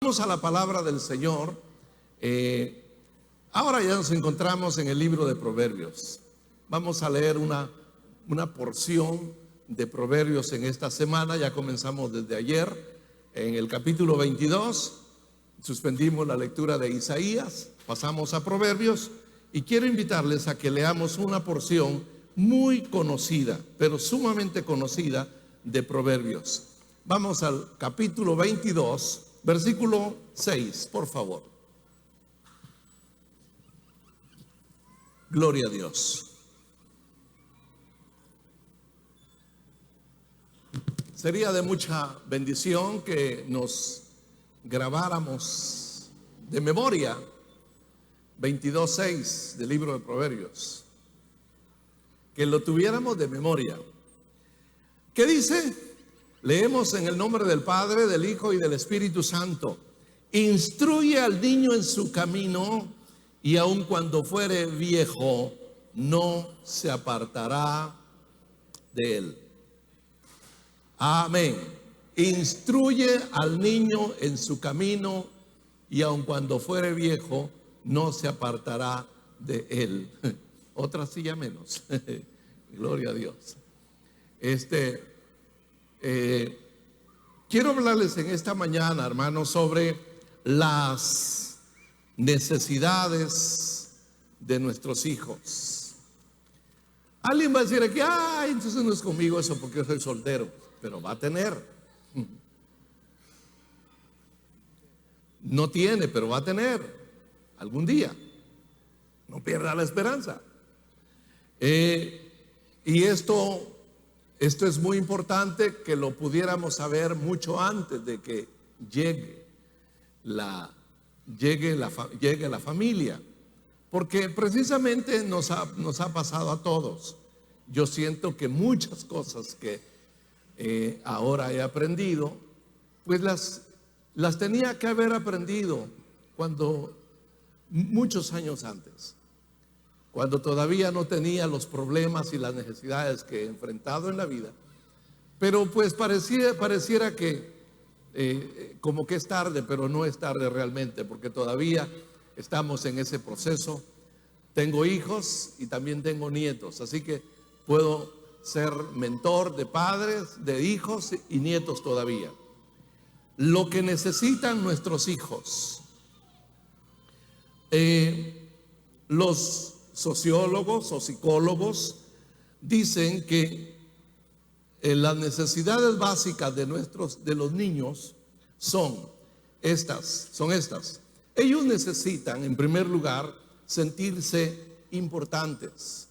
Vamos a la palabra del Señor. Ahora ya nos encontramos en el libro de Proverbios. Vamos a leer una porción de Proverbios en esta semana. Ya comenzamos desde ayer en el capítulo 22. Suspendimos la lectura de Isaías, pasamos a Proverbios y quiero invitarles a que leamos una porción muy conocida, pero sumamente conocida, de Proverbios. Vamos al capítulo 22, versículo 6, por favor. Gloria a Dios. Sería de mucha bendición que nos grabáramos de memoria 22:6 del libro de Proverbios, que lo tuviéramos de memoria. ¿Qué dice? Leemos en el nombre del Padre, del Hijo y del Espíritu Santo. Instruye al niño en su camino, y aun cuando fuere viejo, no se apartará de él. Amén. Instruye al niño en su camino, y aun cuando fuere viejo, no se apartará de él. Otra silla menos. Gloria a Dios. Quiero hablarles en esta mañana, hermanos, sobre las necesidades de nuestros hijos. Alguien va a decir aquí, entonces no es conmigo eso porque yo soy soltero, pero va a tener. No tiene, pero va a tener algún día. No pierda la esperanza. Y esto es muy importante que lo pudiéramos saber mucho antes de que llegue la familia, porque precisamente nos ha pasado a todos. Yo siento que muchas cosas que ahora he aprendido, pues las tenía que haber aprendido muchos años antes, cuando todavía no tenía los problemas y las necesidades que he enfrentado en la vida. Pero pues pareciera que como que es tarde, pero no es tarde realmente, porque todavía estamos en ese proceso. Tengo hijos y también tengo nietos, así que puedo ser mentor de padres, de hijos y nietos todavía. Lo que necesitan nuestros hijos, los sociólogos o psicólogos dicen que las necesidades básicas de los niños son estas. Ellos necesitan, en primer lugar, sentirse importantes.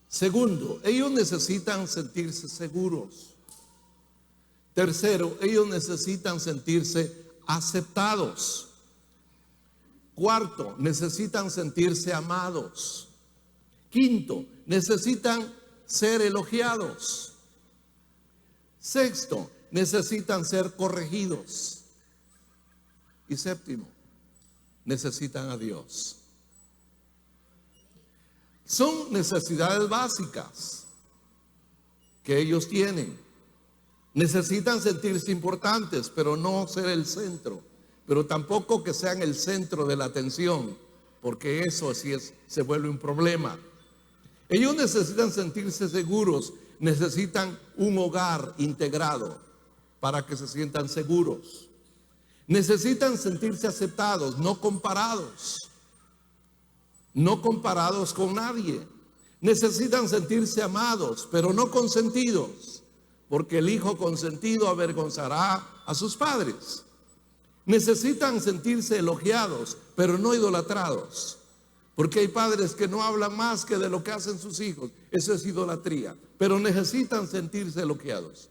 Segundo, ellos necesitan sentirse seguros. Tercero, ellos necesitan sentirse aceptados. Cuarto, necesitan sentirse amados. Quinto, necesitan ser elogiados. Sexto, necesitan ser corregidos. Y séptimo, necesitan a Dios. Son necesidades básicas que ellos tienen. Necesitan sentirse importantes, pero no ser el centro. Pero tampoco que sean el centro de la atención, porque eso sí se vuelve un problema. Ellos necesitan sentirse seguros, necesitan un hogar integrado para que se sientan seguros. Necesitan sentirse aceptados, no comparados con nadie. Necesitan sentirse amados, pero no consentidos, porque el hijo consentido avergonzará a sus padres. Necesitan sentirse elogiados, pero no idolatrados, porque hay padres que no hablan más que de lo que hacen sus hijos. Eso es idolatría. Pero necesitan sentirse elogiados.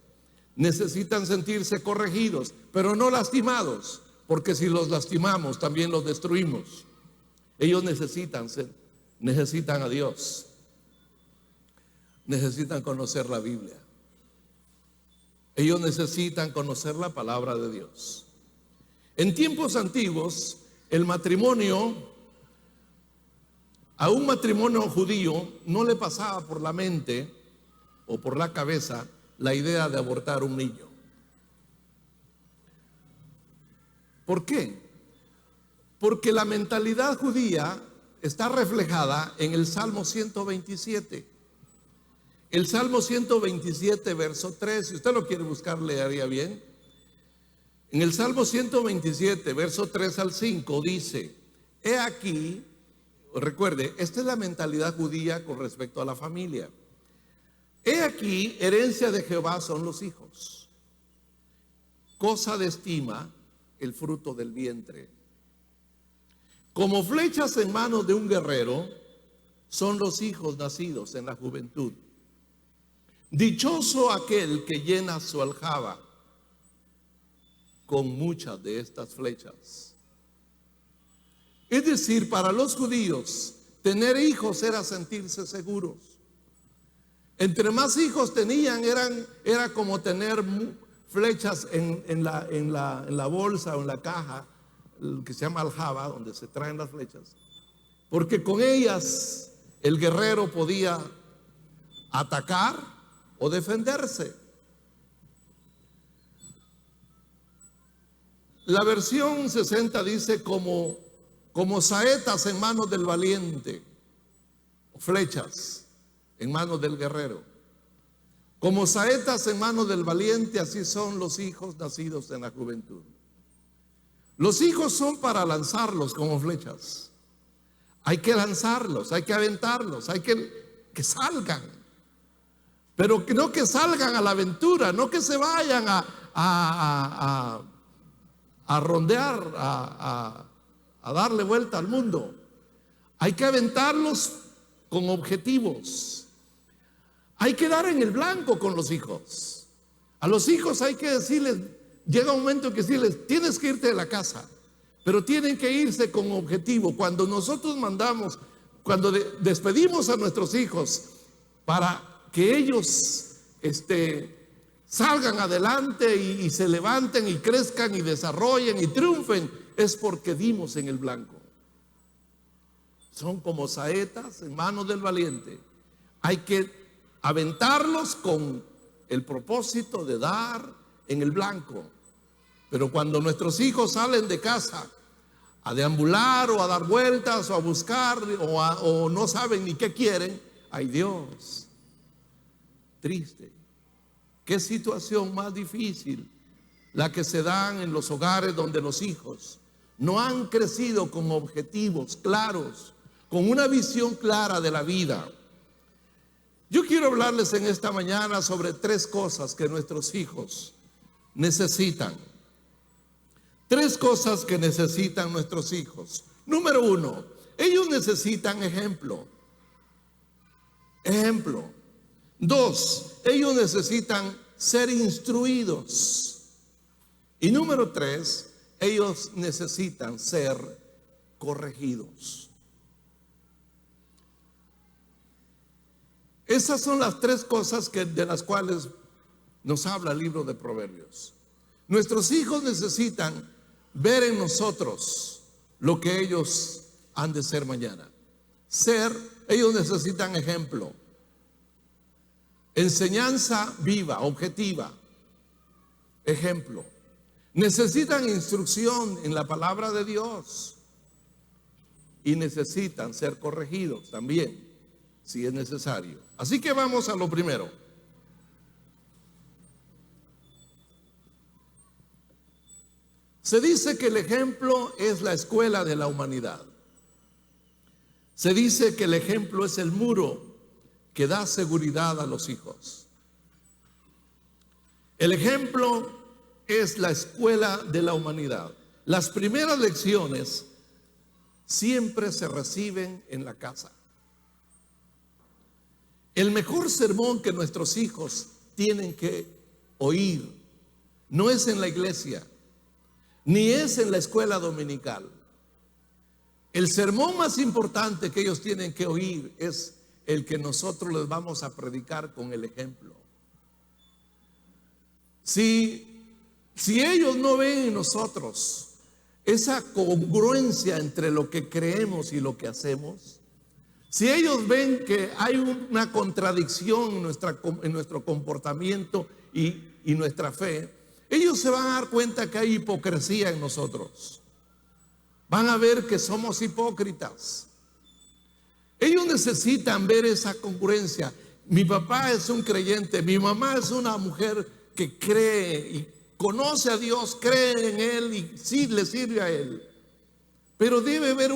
Necesitan sentirse corregidos, pero no lastimados, porque si los lastimamos también los destruimos. Ellos necesitan a Dios. Necesitan conocer la Biblia. Ellos necesitan conocer la palabra de Dios. En tiempos antiguos, el matrimonio, a un matrimonio judío no le pasaba por la mente o por la cabeza la idea de abortar un niño. ¿Por qué? Porque la mentalidad judía está reflejada en el Salmo 127. El Salmo 127, verso 3, si usted lo quiere buscar, leería bien. En el Salmo 127, verso 3 al 5, dice: he aquí, recuerde, esta es la mentalidad judía con respecto a la familia. He aquí, herencia de Jehová son los hijos, cosa de estima el fruto del vientre. Como flechas en manos de un guerrero son los hijos nacidos en la juventud. Dichoso aquel que llena su aljaba con muchas de estas flechas. Es decir, para los judíos, tener hijos era sentirse seguros. Entre más hijos tenían, era como tener flechas en la bolsa o en la caja, que se llama aljaba, donde se traen las flechas. Porque con ellas el guerrero podía atacar o defenderse. La versión 60 dice como saetas en manos del valiente, o flechas en manos del guerrero. Como saetas en manos del valiente, así son los hijos nacidos en la juventud. Los hijos son para lanzarlos como flechas. Hay que lanzarlos, hay que aventarlos, hay que salgan. Pero que no que salgan a la aventura, no que se vayan a rondear, a darle vuelta al mundo. Hay que aventarlos con objetivos. Hay que dar en el blanco con los hijos. A los hijos hay que decirles, llega un momento en que decirles, tienes que irte de la casa, pero tienen que irse con objetivo. Cuando nosotros mandamos, cuando despedimos a nuestros hijos para que ellos salgan adelante y se levanten y crezcan y desarrollen y triunfen, es porque dimos en el blanco. Son como saetas en manos del valiente. Hay que aventarlos con el propósito de dar en el blanco. Pero cuando nuestros hijos salen de casa a deambular o a dar vueltas o a buscar o no saben ni qué quieren, ay Dios, triste. Qué situación más difícil la que se dan en los hogares donde los hijos no han crecido con objetivos claros, con una visión clara de la vida. Yo quiero hablarles en esta mañana sobre 3 cosas que nuestros hijos necesitan. 3 cosas que necesitan nuestros hijos. Número 1, ellos necesitan ejemplo. Ejemplo. 2, ellos necesitan ser instruidos. Y número 3, ellos necesitan ser corregidos. Esas son las 3 cosas de las cuales nos habla el libro de Proverbios. Nuestros hijos necesitan ver en nosotros lo que ellos han de ser mañana. Ellos necesitan ejemplo. Enseñanza viva, objetiva. Ejemplo. Necesitan instrucción en la palabra de Dios. Y necesitan ser corregidos también, si es necesario. Así que vamos a lo primero. Se dice que el ejemplo es la escuela de la humanidad. Se dice que el ejemplo es el muro que da seguridad a los hijos. El ejemplo es la escuela de la humanidad. Las primeras lecciones siempre se reciben en la casa. El mejor sermón que nuestros hijos tienen que oír no es en la iglesia, ni es en la escuela dominical. El sermón más importante que ellos tienen que oír es el que nosotros les vamos a predicar con el ejemplo. Si ellos no ven en nosotros esa congruencia entre lo que creemos y lo que hacemos, si ellos ven que hay una contradicción en nuestro comportamiento y nuestra fe, ellos se van a dar cuenta que hay hipocresía en nosotros. Van a ver que somos hipócritas. Ellos necesitan ver esa congruencia. Mi papá es un creyente, mi mamá es una mujer que cree y conoce a Dios, cree en Él y sí le sirve a Él. Pero debe haber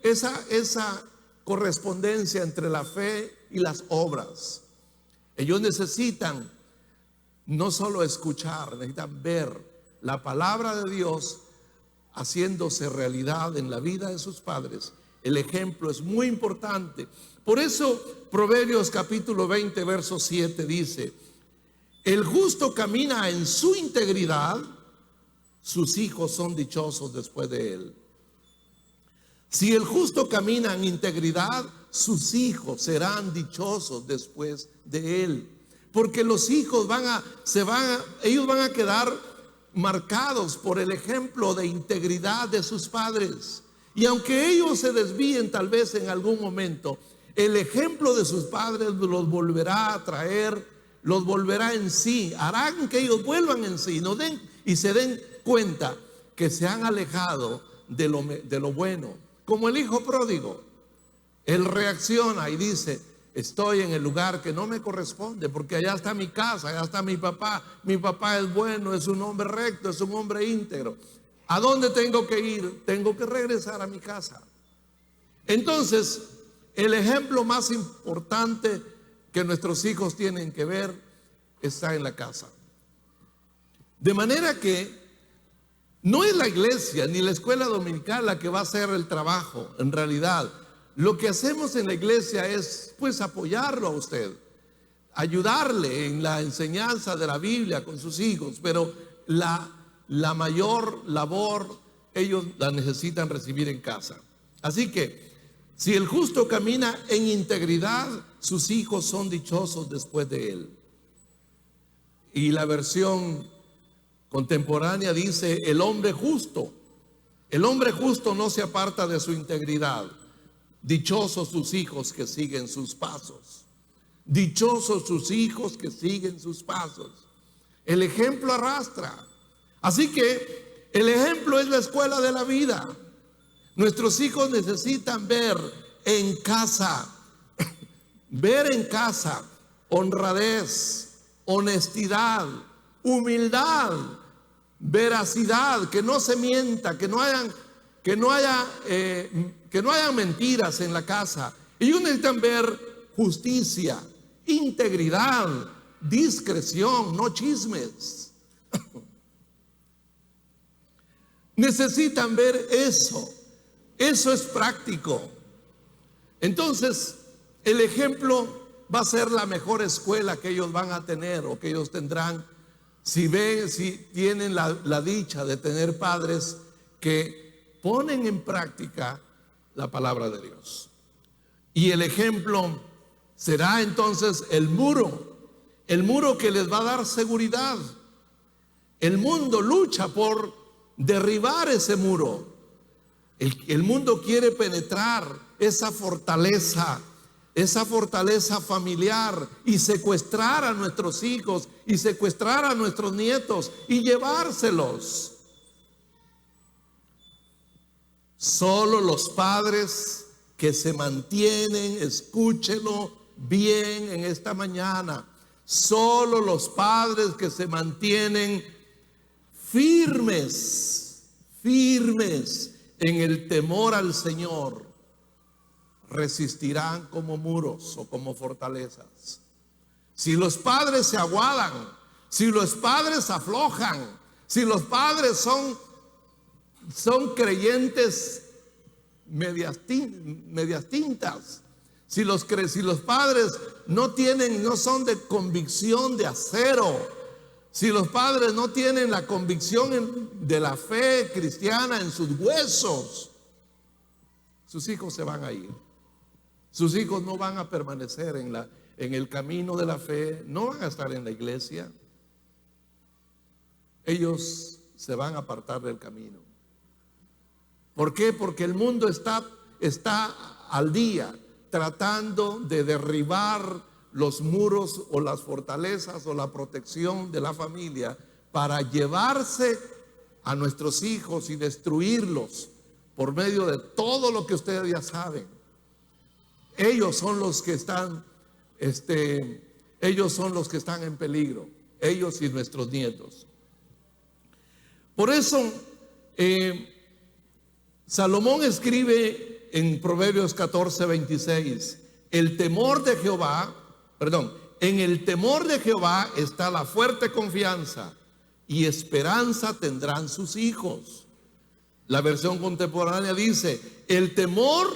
esa correspondencia entre la fe y las obras. Ellos necesitan no solo escuchar, necesitan ver la palabra de Dios haciéndose realidad en la vida de sus padres. El ejemplo es muy importante. Por eso Proverbios capítulo 20 verso 7 dice: el justo camina en su integridad, sus hijos son dichosos después de él. Si el justo camina en integridad, sus hijos serán dichosos después de él. Porque los hijos ellos van a quedar marcados por el ejemplo de integridad de sus padres. Y aunque ellos se desvíen tal vez en algún momento, el ejemplo de sus padres los volverá a traer, los volverá en sí, harán que ellos vuelvan en sí y se den cuenta que se han alejado de lo bueno. Como el hijo pródigo, él reacciona y dice: estoy en el lugar que no me corresponde, porque allá está mi casa, allá está mi papá es bueno, es un hombre recto, es un hombre íntegro. ¿A dónde tengo que ir? Tengo que regresar a mi casa. Entonces, el ejemplo más importante que nuestros hijos tienen que ver está en la casa. De manera que no es la iglesia ni la escuela dominical la que va a hacer el trabajo. En realidad, lo que hacemos en la iglesia es pues apoyarlo a usted, ayudarle en la enseñanza de la Biblia con sus hijos, pero la mayor labor ellos la necesitan recibir en casa. Así que si el justo camina en integridad, sus hijos son dichosos después de él. Y la versión contemporánea dice: el hombre justo no se aparta de su integridad. Dichosos sus hijos que siguen sus pasos. Dichosos sus hijos que siguen sus pasos. El ejemplo arrastra. Así que el ejemplo es la escuela de la vida. Nuestros hijos necesitan ver en casa honradez, honestidad, humildad, veracidad, que no se mienta, que no hayan mentiras en la casa. Ellos necesitan ver justicia, integridad, discreción, no chismes. Necesitan ver eso. Eso es práctico. Entonces, el ejemplo va a ser la mejor escuela que ellos van a tener o que ellos tendrán si tienen la dicha de tener padres que ponen en práctica la palabra de Dios. Y el ejemplo será entonces el muro que les va a dar seguridad. El mundo lucha por derribar ese muro. El mundo quiere penetrar esa fortaleza familiar y secuestrar a nuestros hijos y secuestrar a nuestros nietos y llevárselos. Solo los padres que se mantienen, escúchelo bien en esta mañana, solo los padres que se mantienen firmes en el temor al Señor, resistirán como muros o como fortalezas. Si los padres se aguadan, si los padres aflojan, si los padres son creyentes medias tintas, si los padres no son de convicción de acero, si los padres no tienen la convicción de la fe cristiana en sus huesos, sus hijos se van a ir. Sus hijos no van a permanecer en el camino de la fe, no van a estar en la iglesia. Ellos se van a apartar del camino. ¿Por qué? Porque el mundo está al día tratando de derribar los muros o las fortalezas o la protección de la familia para llevarse a nuestros hijos y destruirlos por medio de todo lo que ustedes ya saben. Ellos son los que están, ellos son los que están en peligro, ellos y nuestros nietos. Por eso, Salomón escribe en Proverbios 14:26, el temor de Jehová, en el temor de Jehová está la fuerte confianza y esperanza tendrán sus hijos. La versión contemporánea dice, el temor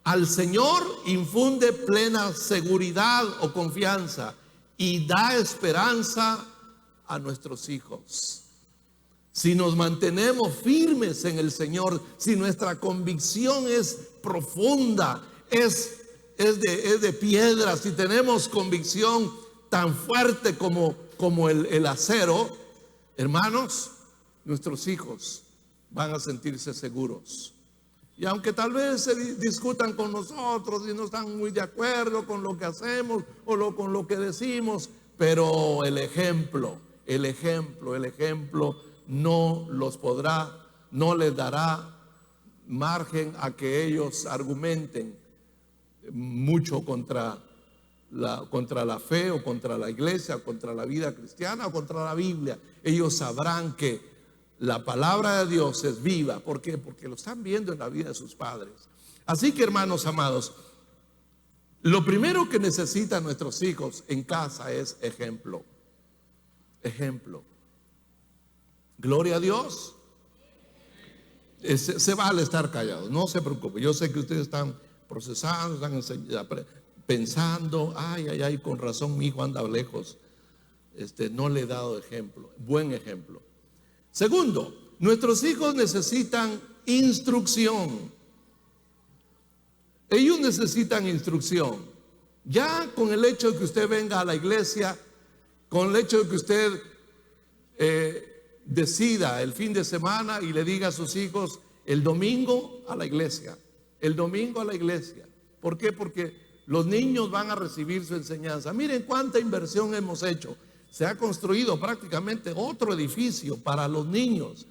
al Señor infunde plena seguridad o confianza y da esperanza a nuestros hijos. Si nos mantenemos firmes en el Señor, si nuestra convicción es profunda, es de piedra, si tenemos convicción tan fuerte como el acero, hermanos, nuestros hijos van a sentirse seguros. Y aunque tal vez se discutan con nosotros y no están muy de acuerdo con lo que hacemos o con lo que decimos, pero el ejemplo no les dará margen a que ellos argumenten mucho contra la fe o contra la iglesia, contra la vida cristiana o contra la Biblia. Ellos sabrán que la palabra de Dios es viva. ¿Por qué? Porque lo están viendo en la vida de sus padres. Así que, hermanos amados, lo primero que necesitan nuestros hijos en casa es ejemplo. Ejemplo. Gloria a Dios. Se vale estar callados, no se preocupe. Yo sé que ustedes están procesando, están pensando, ay, con razón mi hijo anda lejos. No le he dado ejemplo, buen ejemplo. Segundo, nuestros hijos necesitan instrucción. Ellos necesitan instrucción. Ya con el hecho de que usted venga a la iglesia, con el hecho de que usted decida el fin de semana y le diga a sus hijos, el domingo a la iglesia, el domingo a la iglesia. ¿Por qué? Porque los niños van a recibir su enseñanza. Miren cuánta inversión hemos hecho. Se ha construido prácticamente otro edificio para los niños.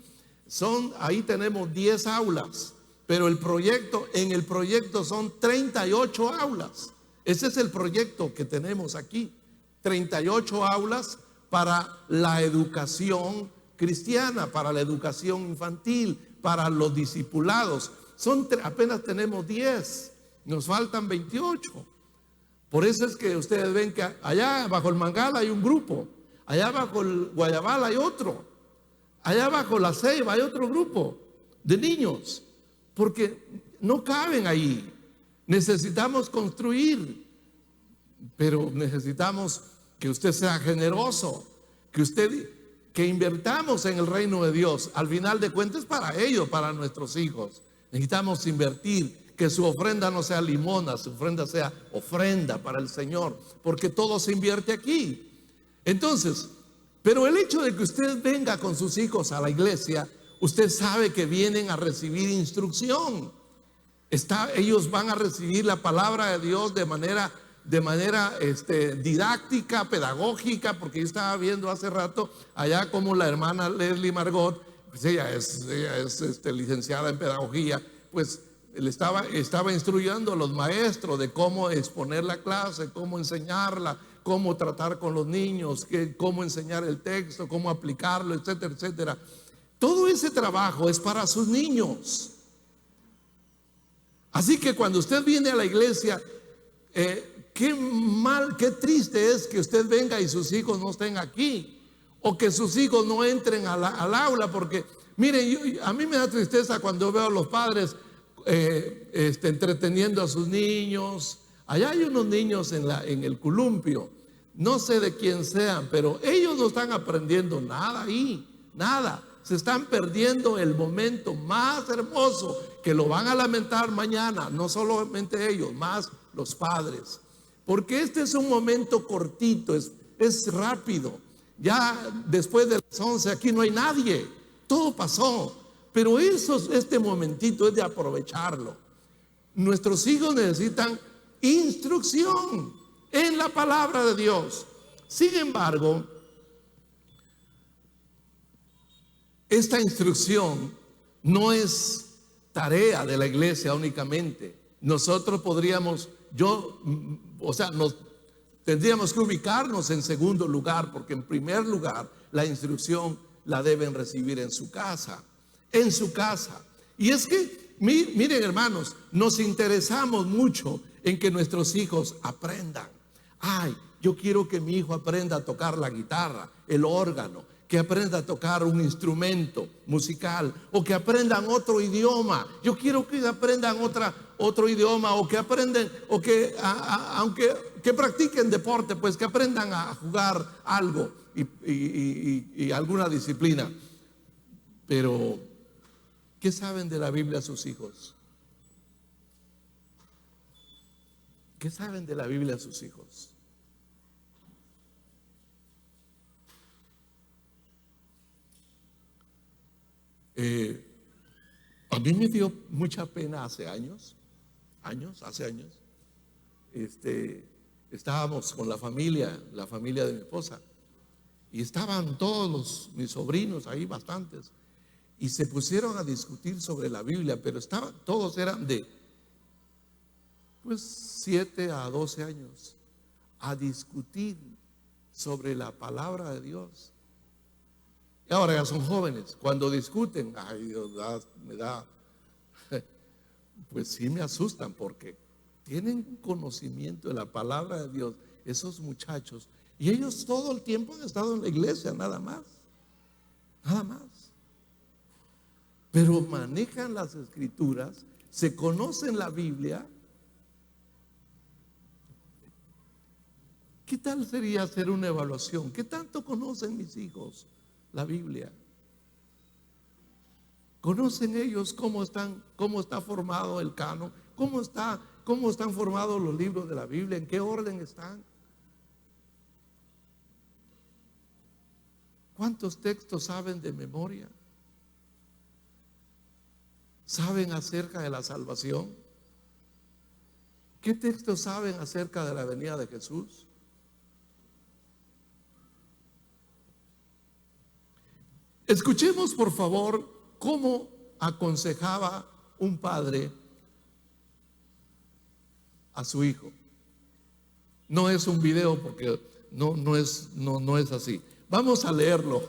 Ahí tenemos 10 aulas, pero en el proyecto son 38 aulas. Ese es el proyecto que tenemos aquí. 38 aulas para la educación cristiana, para la educación infantil, para los discipulados. Apenas tenemos 10, nos faltan 28. Por eso es que ustedes ven que allá bajo el Mangal hay un grupo, allá bajo el Guayabal hay otro, allá bajo la Ceiba hay otro grupo de niños, porque no caben ahí. Necesitamos construir, pero necesitamos que usted sea generoso, que invertamos en el reino de Dios. Al final de cuentas, para ellos, para nuestros hijos, necesitamos invertir. Que su ofrenda no sea limona, su ofrenda sea ofrenda para el Señor, porque todo se invierte aquí. Entonces, pero el hecho de que usted venga con sus hijos a la iglesia, usted sabe que vienen a recibir instrucción. Ellos van a recibir la palabra de Dios de manera didáctica, pedagógica, porque yo estaba viendo hace rato allá como la hermana Leslie Margot, pues ella es licenciada en pedagogía, pues él estaba instruyendo a los maestros de cómo exponer la clase, cómo enseñarla, cómo tratar con los niños, cómo enseñar el texto, cómo aplicarlo, etcétera, etcétera. Todo ese trabajo es para sus niños. Así que cuando usted viene a la iglesia, qué triste es que usted venga y sus hijos no estén aquí, o que sus hijos no entren al aula, porque miren, a mí me da tristeza cuando veo a los padres entreteniendo a sus niños. Allá hay unos niños en el columpio, no sé de quién sean, pero ellos no están aprendiendo nada ahí, nada. Se están perdiendo el momento más hermoso, que lo van a lamentar mañana, no solamente ellos, más los padres, porque este es un momento cortito, es rápido. Ya después de las 11 aquí no hay nadie, todo pasó. Pero este momentito es de aprovecharlo. Nuestros hijos necesitan instrucción en la palabra de Dios. Sin embargo, Esta instrucción no es tarea de la iglesia únicamente. Nosotros podríamos, tendríamos que ubicarnos en segundo lugar, porque en primer lugar la instrucción la deben recibir en su casa, en su casa. Y es que, miren hermanos, nos interesamos mucho en que nuestros hijos aprendan. Ay, yo quiero que mi hijo aprenda a tocar la guitarra, el órgano, que aprenda a tocar un instrumento musical, o que aprendan otro idioma. Yo quiero que aprendan otro idioma, o que aprendan, o que que practiquen deporte, pues que aprendan a jugar algo y alguna disciplina. Pero ¿qué saben de la Biblia sus hijos? ¿Qué saben de la Biblia sus hijos? A mí me dio mucha pena hace años, estábamos con la familia de mi esposa, y estaban todos mis sobrinos ahí, bastantes, y se pusieron a discutir sobre la Biblia, pero todos eran de 7 a 12 años, a discutir sobre la palabra de Dios. Y ahora ya son jóvenes. Cuando discuten, ay Dios, pues sí me asustan, porque tienen conocimiento de la palabra de Dios, esos muchachos, y ellos todo el tiempo han estado en la iglesia, nada más. Pero manejan las escrituras, se conocen la Biblia. ¿Qué tal sería hacer una evaluación? ¿Qué tanto conocen mis hijos la Biblia? ¿Conocen ellos cómo está formado el canon? ¿Cómo están formados los libros de la Biblia? ¿En qué orden están? ¿Cuántos textos saben de memoria? ¿Saben acerca de la salvación? ¿Qué textos saben acerca de la venida de Jesús? Escuchemos por favor cómo aconsejaba un padre a su hijo. No es un video, porque no es así. Vamos a leerlo.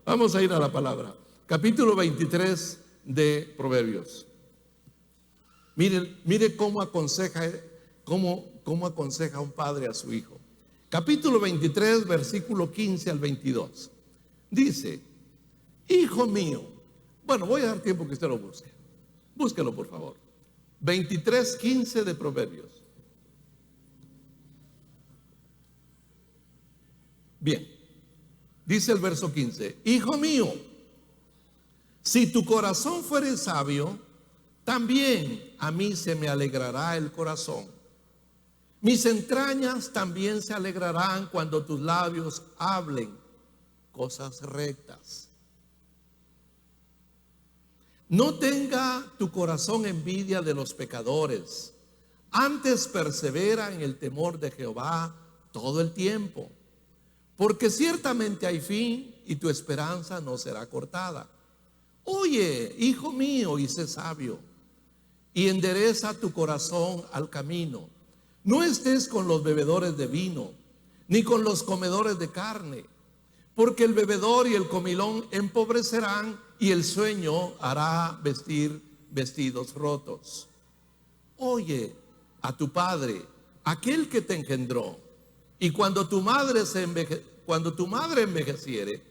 Vamos a ir a la palabra. Capítulo 23 de Proverbios. Mire cómo aconseja un padre a su hijo. Capítulo 23, versículo 15 al 22. Dice: hijo mío. Bueno, voy a dar tiempo que usted lo busque. Búsquelo, por favor. 23:15 de Proverbios. Bien. Dice el verso 15: hijo mío, si tu corazón fuere sabio, también a mí se me alegrará el corazón. Mis entrañas también se alegrarán cuando tus labios hablen cosas rectas. No tenga tu corazón envidia de los pecadores, antes persevera en el temor de Jehová todo el tiempo, porque ciertamente hay fin y tu esperanza no será cortada. Oye, hijo mío, y sé sabio, y endereza tu corazón al camino. No estés con los bebedores de vino, ni con los comedores de carne, porque el bebedor y el comilón empobrecerán, y el sueño hará vestir vestidos rotos. Oye a tu padre, aquel que te engendró, y cuando tu madre envejeciere,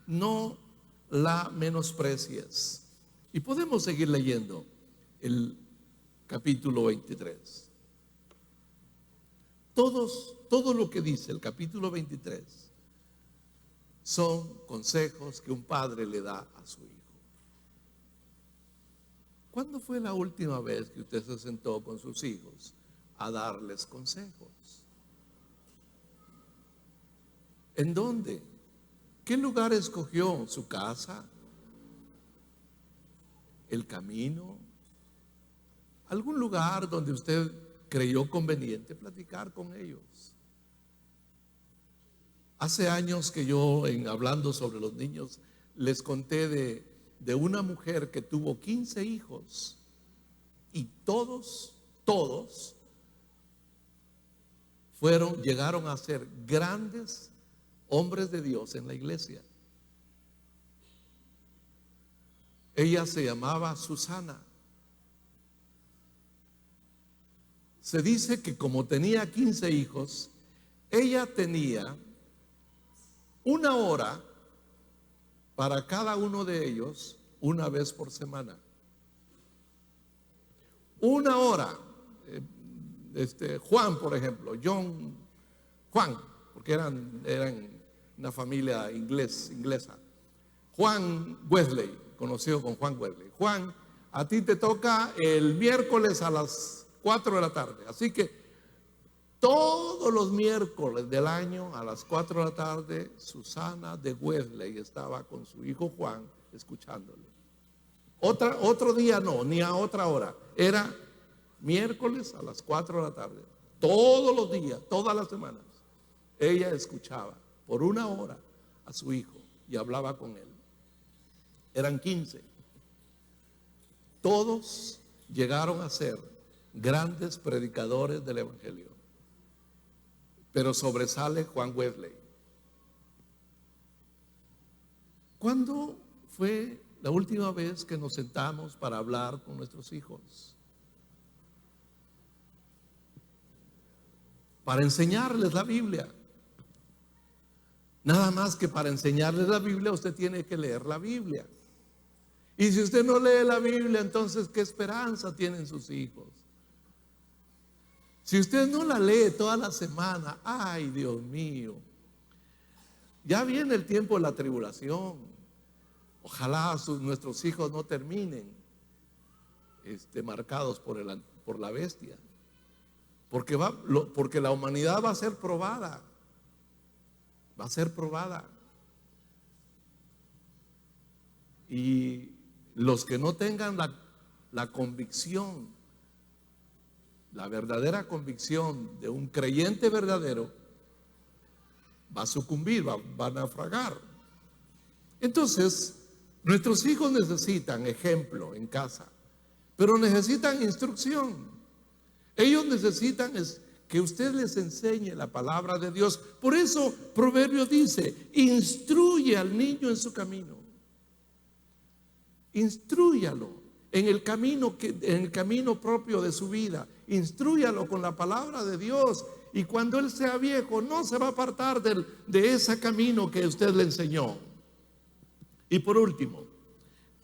no la menosprecies. Y podemos seguir leyendo el capítulo 23. Todo lo que dice el capítulo 23 son consejos que un padre le da a su hijo. ¿Cuándo fue la última vez que usted se sentó con sus hijos a darles consejos? ¿En dónde? ¿Qué lugar escogió? ¿Su casa? ¿El camino? ¿Algún lugar donde usted creyó conveniente platicar con ellos? Hace años que yo, hablando sobre los niños, les conté de una mujer que tuvo 15 hijos y todos llegaron a ser grandes hombres de Dios en la iglesia. Ella se llamaba Susana. Se dice que como tenía 15 hijos, ella tenía 1 hora para cada uno de ellos una vez por semana. 1 hora. Juan, por ejemplo, Juan, porque eran una familia inglesa. Juan Wesley, conocido como Juan Wesley. Juan, a ti te toca el miércoles a las 4 de la tarde. Así que todos los miércoles del año a las 4 de la tarde, Susana de Wesley estaba con su hijo Juan escuchándole. Otro día no, ni a otra hora. Era miércoles a las 4 de la tarde. Todos los días, todas las semanas, ella escuchaba por 1 hora a su hijo y hablaba con él. Eran 15. Todos llegaron a ser grandes predicadores del evangelio, pero sobresale Juan Wesley. ¿Cuándo fue la última vez que nos sentamos para hablar con nuestros hijos? Para enseñarles la Biblia. Nada más que para enseñarles la Biblia usted tiene que leer la Biblia. Y si usted no lee la Biblia, entonces ¿qué esperanza tienen sus hijos? Si usted no la lee toda la semana, ay Dios mío, ya viene el tiempo de la tribulación. Ojalá nuestros hijos no terminen marcados por la bestia, porque la humanidad va a ser probada, y los que no tengan la convicción, la verdadera convicción de un creyente verdadero, va a sucumbir, va a naufragar. Entonces, nuestros hijos necesitan ejemplo en casa, pero necesitan instrucción. Ellos necesitan que usted les enseñe la palabra de Dios. Por eso Proverbios dice: instruye al niño en su camino. Instrúyalo en el camino propio de su vida. Instrúyalo con la palabra de Dios, y cuando él sea viejo no se va a apartar de ese camino que usted le enseñó. Y por último,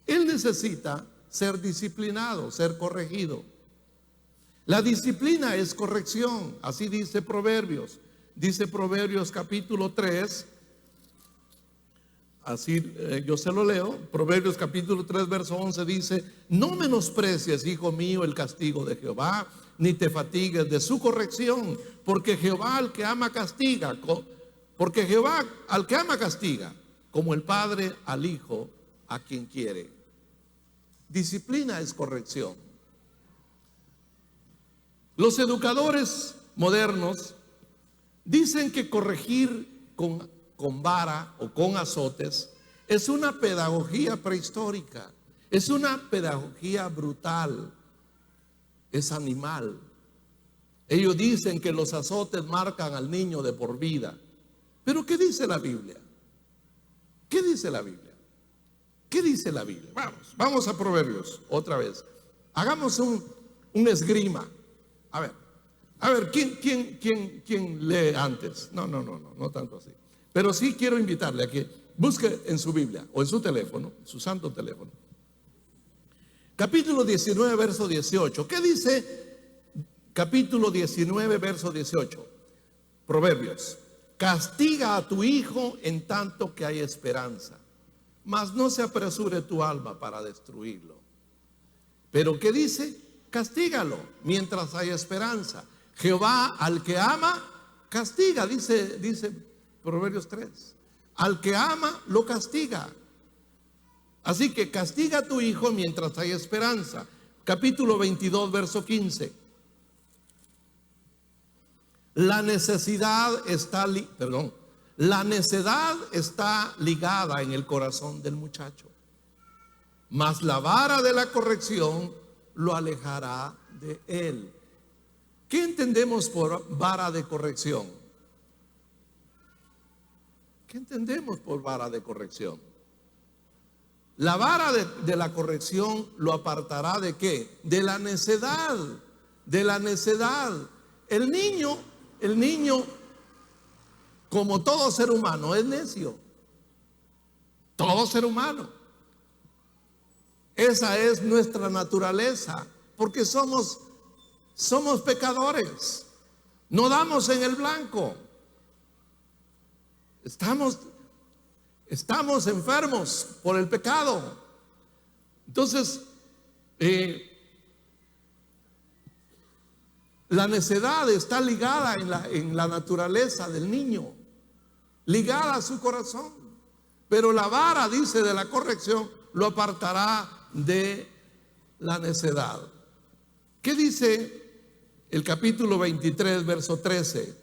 él necesita ser disciplinado, ser corregido. La disciplina es corrección, así dice Proverbios. Dice Proverbios capítulo 3. Así yo se lo leo. Proverbios capítulo 3 verso 11 dice: no menosprecies, hijo mío, el castigo de Jehová, ni te fatigues de su corrección, porque Jehová al que ama castiga, como el padre al hijo a quien quiere. Disciplina es corrección. Los educadores modernos dicen que corregir con vara o con azotes es una pedagogía prehistórica, es una pedagogía brutal, es animal. Ellos dicen que los azotes marcan al niño de por vida. Pero ¿qué dice la Biblia? ¿Qué dice la Biblia? ¿Qué dice la Biblia? Vamos a Proverbios otra vez. Hagamos un esgrima. A ver, ¿quién lee antes? No tanto así. Pero sí quiero invitarle a que busque en su Biblia o en su teléfono, su santo teléfono, capítulo 19, verso 18. ¿Qué dice capítulo 19, verso 18? Proverbios: castiga a tu hijo en tanto que hay esperanza, mas no se apresure tu alma para destruirlo. Pero ¿qué dice? Castígalo mientras hay esperanza. Jehová al que ama castiga, dice Proverbios 3. Al que ama lo castiga. Así que castiga a tu hijo mientras hay esperanza. Capítulo 22, verso 15. La necedad está ligada en el corazón del muchacho, mas la vara de la corrección lo alejará de él. ¿Qué entendemos por vara de corrección? ¿Qué entendemos por vara de corrección? La vara de la corrección lo apartará ¿de qué? De la necedad, de la necedad. El niño, como todo ser humano, es necio. Todo ser humano. Esa es nuestra naturaleza, porque somos pecadores. No damos en el blanco. Estamos enfermos por el pecado. Entonces, la necedad está ligada en la naturaleza del niño, ligada a su corazón. Pero la vara, dice, de la corrección lo apartará de la necedad. ¿Qué dice el capítulo 23, verso 13?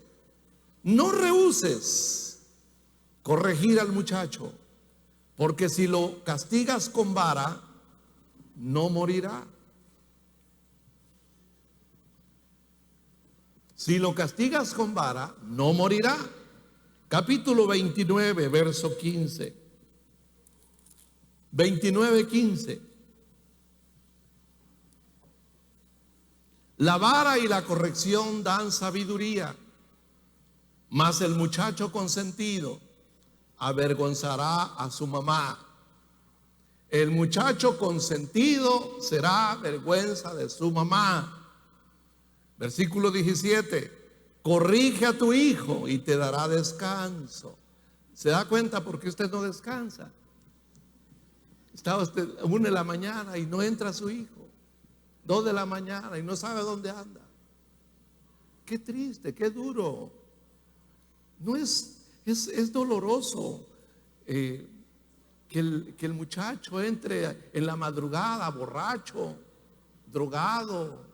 No rehuses corregir al muchacho, porque si lo castigas con vara, no morirá. Si lo castigas con vara, no morirá. Capítulo 29, verso 15. 29, 15. La vara y la corrección dan sabiduría, mas el muchacho consentido avergonzará a su mamá. El muchacho consentido será vergüenza de su mamá. Versículo 17. Corrige a tu hijo y te dará descanso. ¿Se da cuenta por qué usted no descansa? Está usted 1 de la mañana y no entra su hijo, 2 de la mañana y no sabe dónde anda. Qué triste, qué duro. No es doloroso que el muchacho entre en la madrugada borracho, drogado,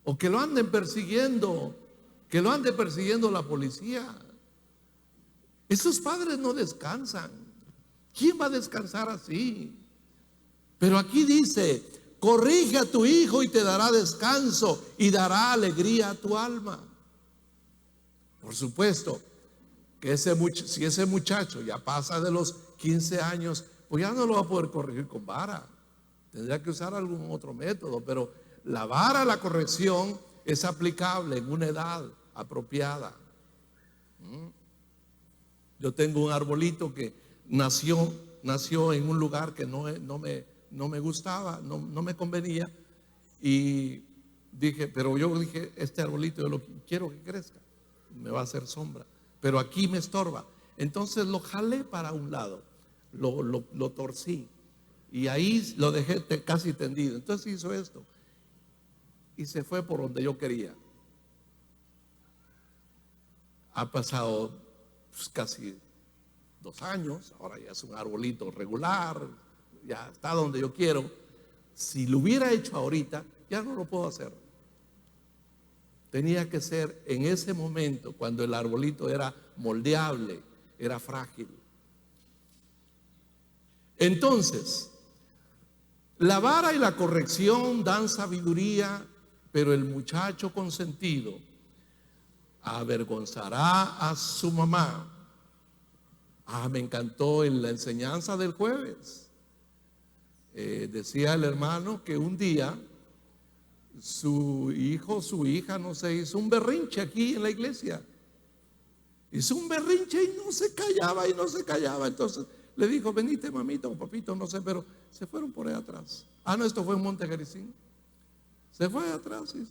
o que lo anden persiguiendo, que lo ande persiguiendo la policía. Esos padres no descansan. ¿Quién va a descansar así? Pero aquí dice: corrige a tu hijo y te dará descanso y dará alegría a tu alma. Por supuesto que si ese muchacho ya pasa de los 15 años, pues ya no lo va a poder corregir con vara. Tendría que usar algún otro método, pero la vara, la corrección, es aplicable en una edad apropiada. Yo tengo un arbolito que nació en un lugar que no me gustaba, no me convenía, y pero yo dije, este arbolito yo lo quiero que crezca, me va a hacer sombra, pero aquí me estorba. Entonces lo jalé para un lado, lo torcí y ahí lo dejé casi tendido. Entonces hizo esto y se fue por donde yo quería. Ha pasado casi 2 años, ahora ya es un arbolito regular, ya está donde yo quiero. Si lo hubiera hecho ahorita, ya no lo puedo hacer. Tenía que ser en ese momento, cuando el arbolito era moldeable, era frágil. Entonces, la vara y la corrección dan sabiduría, pero el muchacho consentido avergonzará a su mamá. Me encantó en la enseñanza del jueves. Decía el hermano que un día su hijo, su hija, no sé, hizo un berrinche aquí en la iglesia. Hizo un berrinche y no se callaba y no se callaba. Entonces le dijo: venite, mamita o papito, no sé, pero se fueron por ahí atrás. No, esto fue en Montejericín. Se fue atrás, sí.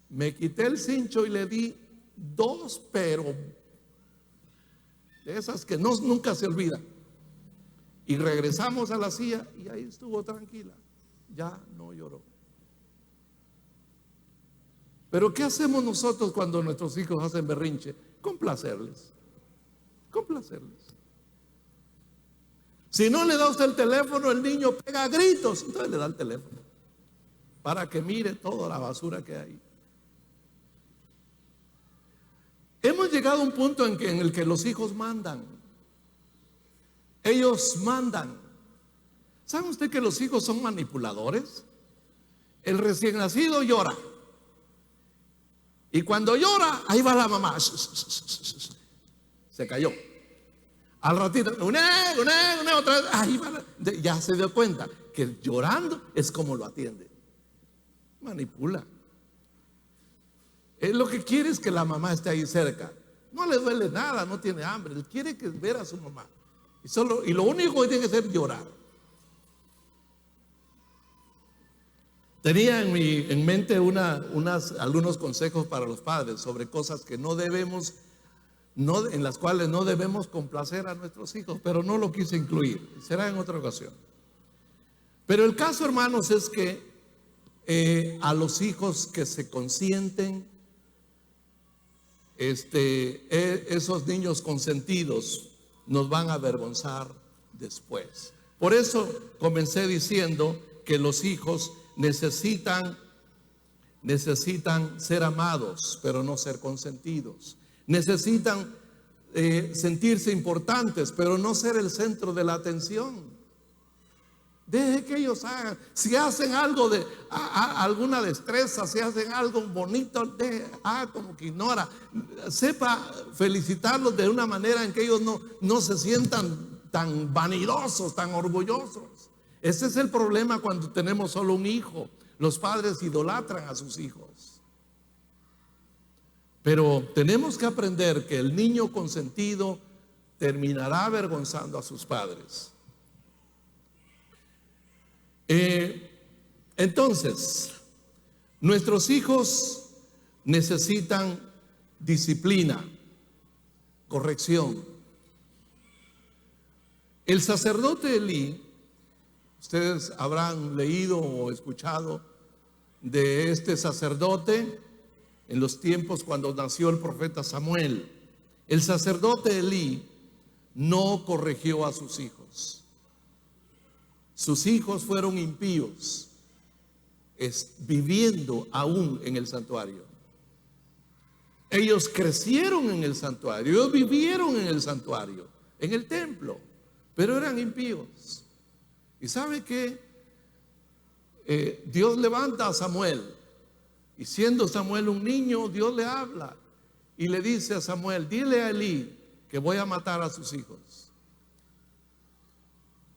Me quité el cincho y le di 2, pero de esas que nunca se olvidan. Y regresamos a la silla y ahí estuvo tranquila. Ya no lloró. Pero ¿qué hacemos nosotros cuando nuestros hijos hacen berrinche? Complacerles. Si no le da usted el teléfono, el niño pega gritos. Entonces le da el teléfono para que mire toda la basura que hay. Hemos llegado a un punto en el que los hijos mandan. Ellos mandan. ¿Sabe usted que los hijos son manipuladores? El recién nacido llora. Y cuando llora, ahí va la mamá. Se cayó. Al ratito, una, otra vez, ahí va ya se dio cuenta que llorando es como lo atiende. Manipula. Él lo que quiere es que la mamá esté ahí cerca. No le duele nada, no tiene hambre. Él quiere ver a su mamá. Y lo único que tiene que hacer es llorar. Tenía en mente algunos consejos para los padres sobre cosas que no debemos, en las cuales no debemos complacer a nuestros hijos, pero no lo quise incluir. Será en otra ocasión. Pero el caso, hermanos, es que a los hijos que se consienten, esos niños consentidos nos van a avergonzar después. Por eso comencé diciendo que los hijos necesitan ser amados, pero no ser consentidos. Necesitan sentirse importantes, pero no ser el centro de la atención. Deje que ellos hagan. Si hacen algo alguna destreza, si hacen algo bonito, como que ignora. Sepa felicitarlos de una manera en que ellos no se sientan tan vanidosos, tan orgullosos. Ese es el problema cuando tenemos solo un hijo. Los padres idolatran a sus hijos. Pero tenemos que aprender que el niño consentido terminará avergonzando a sus padres. Entonces, nuestros hijos necesitan disciplina, corrección. El sacerdote Elí, ustedes habrán leído o escuchado de este sacerdote en los tiempos cuando nació el profeta Samuel. El sacerdote Elí no corrigió a sus hijos. Sus hijos fueron impíos, viviendo aún en el santuario. Ellos crecieron en el santuario, ellos vivieron en el santuario, en el templo, pero eran impíos. ¿Y sabe qué? Dios levanta a Samuel, y siendo Samuel un niño, Dios le habla y le dice a Samuel: dile a Elí que voy a matar a sus hijos,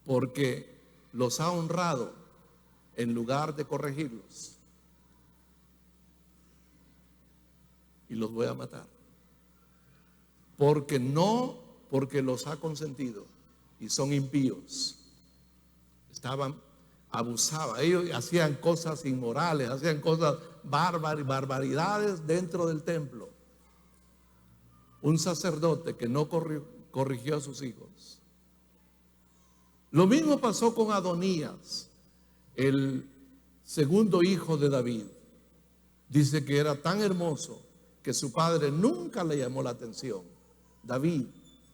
porque los ha honrado en lugar de corregirlos, y los voy a matar, porque los ha consentido y son impíos. Abusaban, ellos hacían cosas inmorales, hacían cosas barbaridades dentro del templo. Un sacerdote que no corrigió a sus hijos. Lo mismo pasó con Adonías, el segundo hijo de David. Dice que era tan hermoso que su padre nunca le llamó la atención. David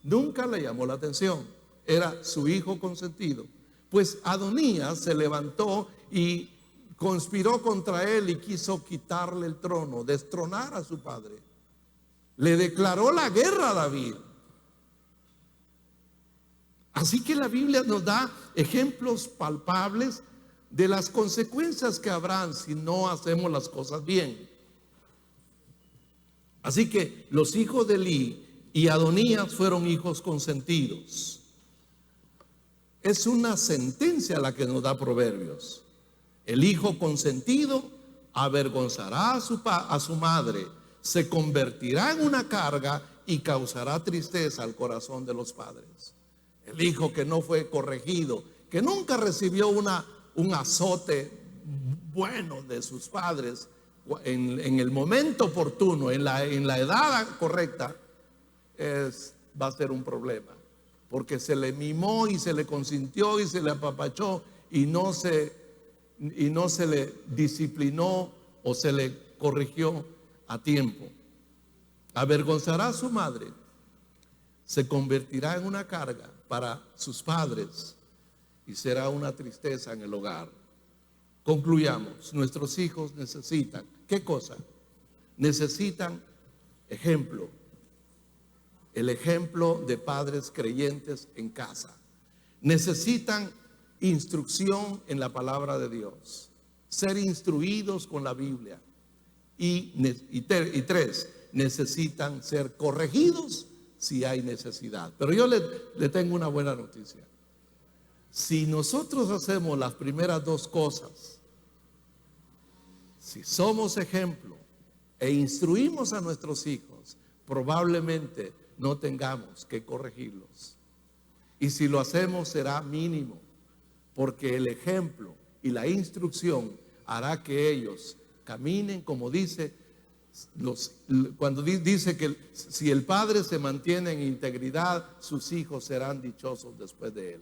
nunca le llamó la atención. Era su hijo consentido. Pues Adonías se levantó y conspiró contra él y quiso quitarle el trono, destronar a su padre. Le declaró la guerra a David. Así que la Biblia nos da ejemplos palpables de las consecuencias que habrán si no hacemos las cosas bien. Así que los hijos de Elí y Adonías fueron hijos consentidos. Es una sentencia la que nos da Proverbios. El hijo consentido avergonzará a su madre, se convertirá en una carga y causará tristeza al corazón de los padres. El hijo que no fue corregido, que nunca recibió un azote bueno de sus padres en el momento oportuno, en la edad correcta, va a ser un problema. Porque se le mimó y se le consintió y se le apapachó y no se le disciplinó o se le corrigió a tiempo. Avergonzará a su madre, se convertirá en una carga para sus padres y será una tristeza en el hogar. Concluyamos, nuestros hijos necesitan, ¿qué cosa? Necesitan ejemplo, el ejemplo de padres creyentes en casa. Necesitan instrucción en la palabra de Dios, ser instruidos con la Biblia. Y tres, necesitan ser corregidos si hay necesidad. Pero yo le tengo una buena noticia. Si nosotros hacemos las primeras dos cosas, si somos ejemplo e instruimos a nuestros hijos, probablemente no tengamos que corregirlos. Y si lo hacemos será mínimo, porque el ejemplo y la instrucción hará que ellos caminen, como dice, cuando dice que si el padre se mantiene en integridad, sus hijos serán dichosos después de él.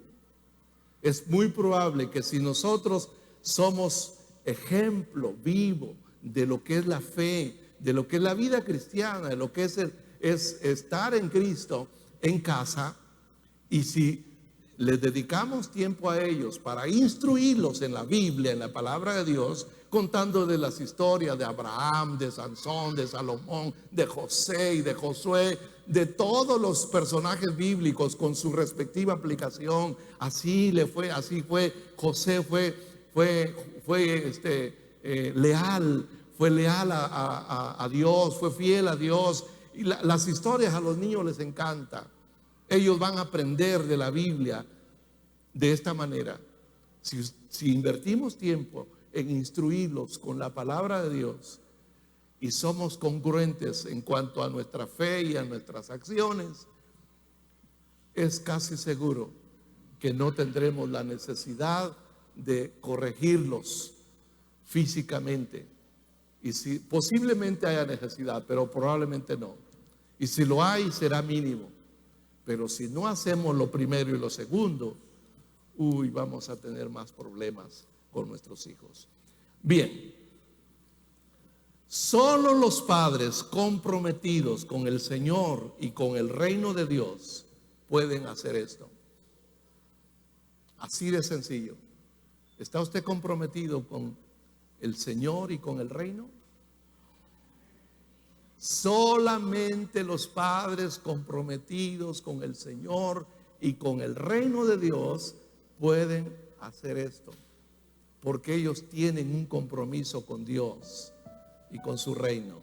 Es muy probable que si nosotros somos ejemplo vivo de lo que es la fe, de lo que es la vida cristiana, de lo que es estar en Cristo en casa, y si les dedicamos tiempo a ellos para instruirlos en la Biblia, en la palabra de Dios, contando de las historias de Abraham, de Sansón, de Salomón, de José y de Josué, de todos los personajes bíblicos con su respectiva aplicación. Así fue. José fue leal a Dios, fue fiel a Dios. Y las historias a los niños les encantan. Ellos van a aprender de la Biblia de esta manera. Si invertimos tiempo en instruirlos con la palabra de Dios y somos congruentes en cuanto a nuestra fe y a nuestras acciones, es casi seguro que no tendremos la necesidad de corregirlos físicamente. Y si posiblemente haya necesidad, pero probablemente no. Y si lo hay, será mínimo. Pero si no hacemos lo primero y lo segundo, vamos a tener más problemas con nuestros hijos. Bien, solo los padres comprometidos con el Señor y con el reino de Dios pueden hacer esto. Así de sencillo. ¿Está usted comprometido con el Señor y con el reino? Solamente los padres comprometidos con el Señor y con el reino de Dios pueden hacer esto, porque ellos tienen un compromiso con Dios y con su reino.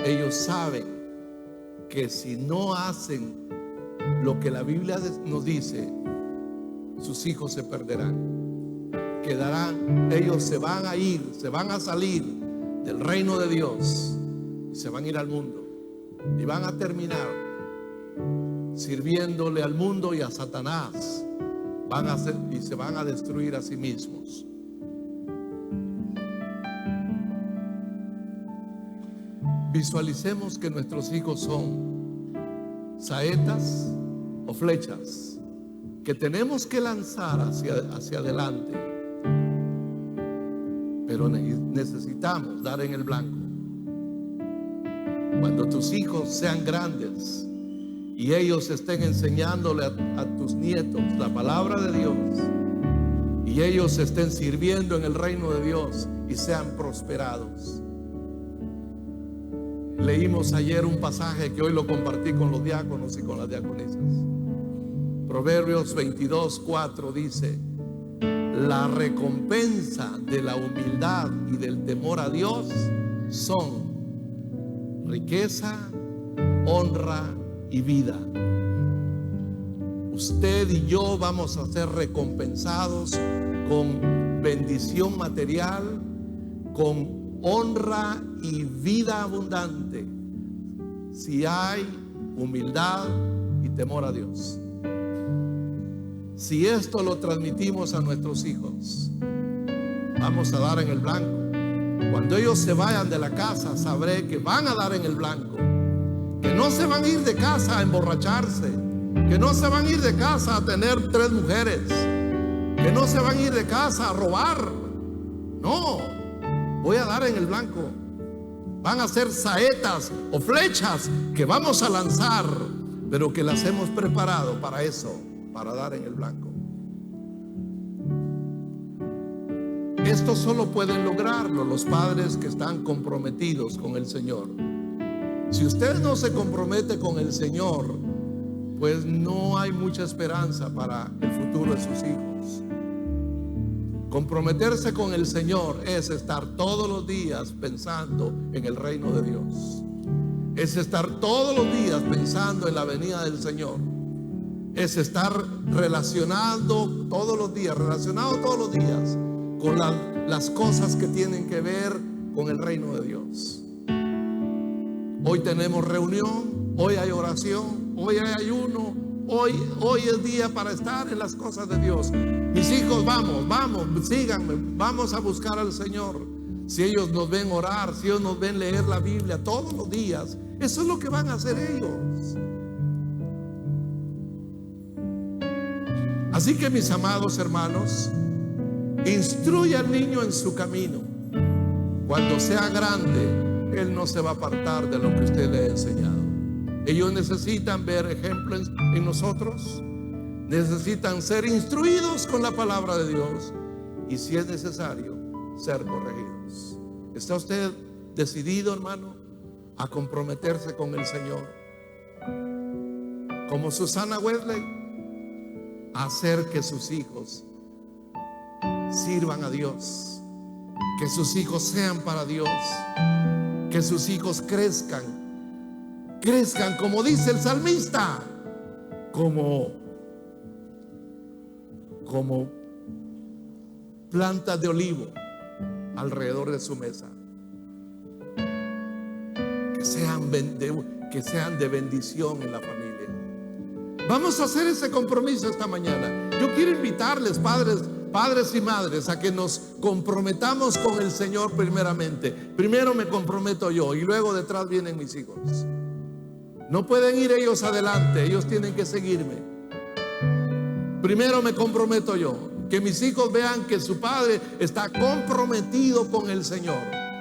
Ellos saben que si no hacen lo que la Biblia nos dice, sus hijos se perderán, quedarán, ellos se van a salir del reino de Dios. Se van a ir al mundo y van a terminar sirviéndole al mundo y a Satanás. Y se van a destruir a sí mismos. Visualicemos que nuestros hijos son saetas o flechas que tenemos que lanzar hacia adelante, pero necesitamos dar en el blanco. Cuando tus hijos sean grandes y ellos estén enseñándole a tus nietos la palabra de Dios, y ellos estén sirviendo en el reino de Dios y sean prosperados. Leímos ayer un pasaje que hoy lo compartí con los diáconos y con las diaconisas. Proverbios 22:4 dice: la recompensa de la humildad y del temor a Dios son riqueza, honra y vida. Usted y yo vamos a ser recompensados con bendición material, con honra y vida abundante, si hay humildad y temor a Dios. Si esto lo transmitimos a nuestros hijos, vamos a dar en el blanco. Cuando ellos se vayan de la casa, sabré que van a dar en el blanco, que no se van a ir de casa a emborracharse, que no se van a ir de casa a tener 3 mujeres, que no se van a ir de casa a robar. No, voy a dar en el blanco. Van a ser saetas o flechas que vamos a lanzar, pero que las hemos preparado para eso, para dar en el blanco. Esto solo pueden lograrlo los padres que están comprometidos con el Señor. Si usted no se compromete con el Señor, pues no hay mucha esperanza para el futuro de sus hijos. Comprometerse con el Señor es estar todos los días pensando en el reino de Dios. Es estar todos los días pensando en la venida del Señor. Es estar relacionado todos los días con las cosas que tienen que ver con el reino de Dios. Hoy tenemos reunión, hoy hay oración, hoy hay ayuno, hoy es día para estar en las cosas de Dios. Mis hijos, vamos, síganme, vamos a buscar al Señor. Si ellos nos ven orar, si ellos nos ven leer la Biblia todos los días, eso es lo que van a hacer ellos. Así que, mis amados hermanos, instruye al niño en su camino. Cuando sea grande, él no se va a apartar de lo que usted le ha enseñado. Ellos necesitan ver ejemplos en nosotros, necesitan ser instruidos con la palabra de Dios y, si es necesario, ser corregidos. ¿Está usted decidido, hermano, a comprometerse con el Señor? Como Susana Wesley, a hacer que sus hijos sirvan a Dios, que sus hijos sean para Dios, que sus hijos crezcan como dice el salmista, como plantas de olivo alrededor de su mesa, que sean de bendición en la familia. Vamos a hacer ese compromiso esta mañana. Yo quiero invitarles, padres y madres, a que nos comprometamos con el Señor primeramente. Primero me comprometo yo y luego detrás vienen mis hijos. No pueden ir ellos adelante, ellos tienen que seguirme. Primero me comprometo yo, que mis hijos vean que su padre está comprometido con el Señor,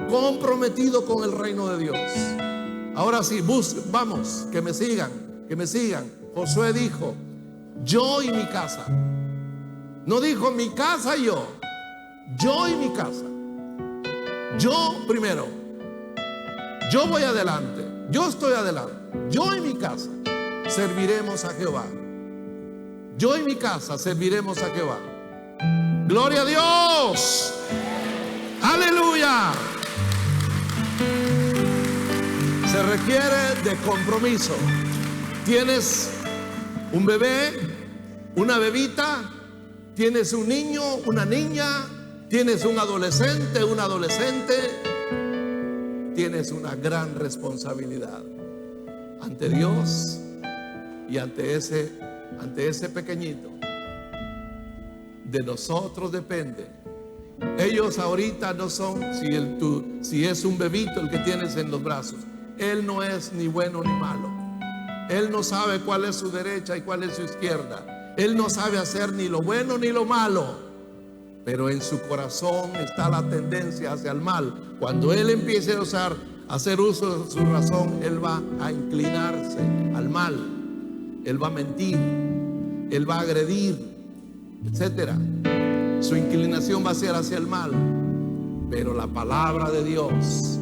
comprometido con el reino de Dios. Ahora sí, vamos, que me sigan. Josué dijo: yo y mi casa. No dijo mi casa y yo y mi casa. Yo primero, yo voy adelante, yo estoy adelante. Yo y mi casa serviremos a Jehová. Yo y mi casa serviremos a Jehová. Gloria a Dios. Aleluya. Se requiere de compromiso. Tienes un bebé, una bebita, tienes un niño, una niña, tienes un adolescente, una adolescente. Tienes una gran responsabilidad ante Dios y ante ese pequeñito. De nosotros depende. Ellos ahorita no son, si es un bebito el que tienes en los brazos, él no es ni bueno ni malo. Él no sabe cuál es su derecha y cuál es su izquierda. Él no sabe hacer ni lo bueno ni lo malo, pero en su corazón está la tendencia hacia el mal. Cuando él empiece a hacer uso de su razón, él va a inclinarse al mal, él va a mentir, él va a agredir, etcétera. Su inclinación va a ser hacia el mal. Pero la palabra de Dios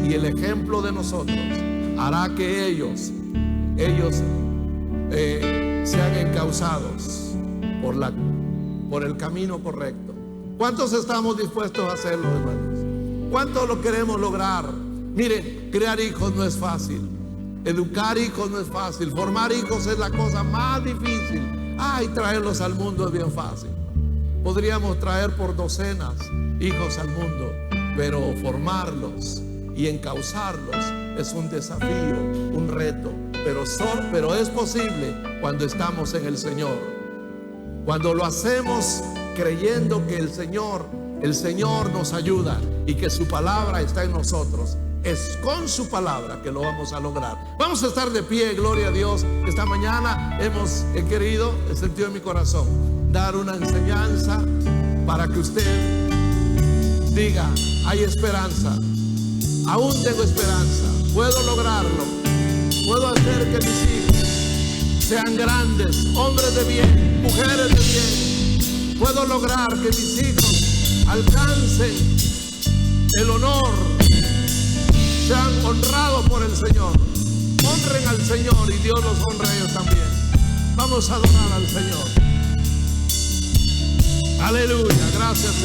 y el ejemplo de nosotros hará que ellos sean encauzados por el camino correcto. ¿Cuántos estamos dispuestos a hacerlo, hermanos? ¿Cuántos lo queremos lograr? Miren, criar hijos no es fácil. Educar hijos no es fácil. Formar hijos es la cosa más difícil. Traerlos al mundo es bien fácil. Podríamos traer por docenas hijos al mundo, pero formarlos y encauzarlos es un desafío, un reto. Pero es posible cuando estamos en el Señor. Cuando lo hacemos creyendo que el Señor nos ayuda y que su palabra está en nosotros. Es con su palabra que lo vamos a lograr. Vamos a estar de pie, gloria a Dios. Esta mañana he querido, he sentido en mi corazón, dar una enseñanza para que usted diga: hay esperanza, aún tengo esperanza, puedo lograrlo, puedo hacer que mis hijos sean grandes, hombres de bien, mujeres de bien. Puedo lograr que mis hijos alcancen el honor sean honrados por el Señor. Honren al Señor y Dios los honra a ellos también. Vamos a adorar al Señor. Aleluya, gracias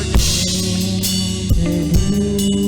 Señor.